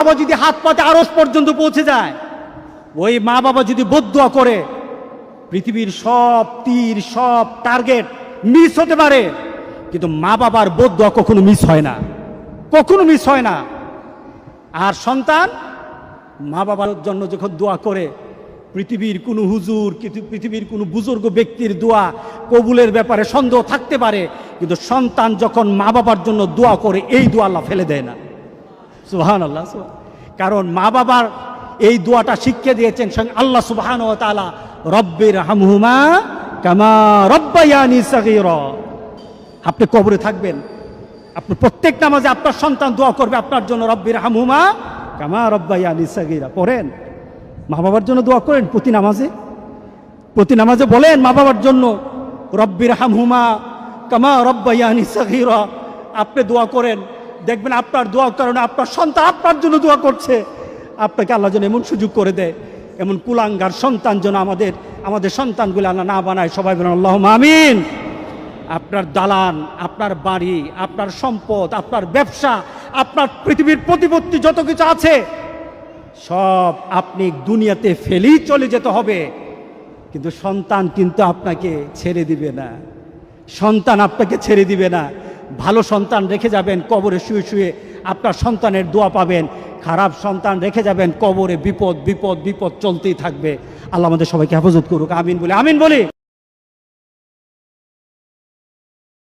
বাবা যদি হাত পাতে আরশ পর্যন্ত পৌঁছে যায়, ওই মা বাবা যদি বদদুয়া করে, পৃথিবীর সব তীর সব টার্গেট মিস হতে পারে, কিন্তু মা বাবার বদদুয়া কখনো মিস হয় না, কখনো মিস হয় না। আর সন্তান মা বাবার জন্য যখন দোয়া করে, পৃথিবীর কোনো হুজুর, পৃথিবীর কোনো বুজুর্গ ব্যক্তির দোয়া কবুলের ব্যাপারে সন্দেহ থাকতে পারে, কিন্তু সন্তান যখন মা বাবার জন্য দোয়া করে, এই দোয়া আল্লাহ ফেলে দেয় না। সুবহানাল্লাহ। কারণ মা বাবার এই দোয়াটা শিখিয়ে দিয়েছেন স্বয়ং আল্লাহ সুবহানাহু ওয়া তাআলা, রব্বির হামহুমা কামা রব্বায়ানি সাগীরা। আপনি কবরে থাকবেন, আপনি প্রত্যেক নামাজে আপনার সন্তান দোয়া করবে আপনার জন্য, রব্বির হামহুমা কামা রব্বায়ানি সাগীরা। পড়েন, মা বাবার জন্য দোয়া করেন প্রতি নামাজে বলেন মা বাবার জন্য, রব্বির হামহুমা কামা রব্বায়ানি সাগীরা। আপনি দোয়া করেন, দেখবেন আপনার দোয়ার কারণে আপনার সন্তান আপনার জন্য দোয়া করছে। আপনাকে আল্লাহ যেন এমন সুযোগ করে দেয়, এমন কুলাঙ্গার সন্তান যেন আমাদের সন্তানগুলো আল্লাহ না বানায়। সবাই বলেন আল্লাহুম্মা আমিন। আপনার দালান, আপনার বাড়ি, আপনার সম্পদ, আপনার ব্যবসা, আপনার পৃথিবীর প্রতিপত্তি যত কিছু আছে, সব আপনি দুনিয়াতে ফেলেই চলে যেতে হবে, কিন্তু সন্তান কিন্তু আপনাকে ছেড়ে দিবে না। সন্তান আপনাকে ছেড়ে দিবে না। ভালো সন্তান রেখে যাবেন, কবরে শুয়ে শুয়ে আপনার সন্তানের দোয়া পাবেন। খারাপ সন্তান রেখে যাবেন, কবরে বিপদ বিপদ বিপদ চলতেই থাকবে। আল্লাহ আমাদের সবাইকে হেফাজত করুক। আমিন বলি।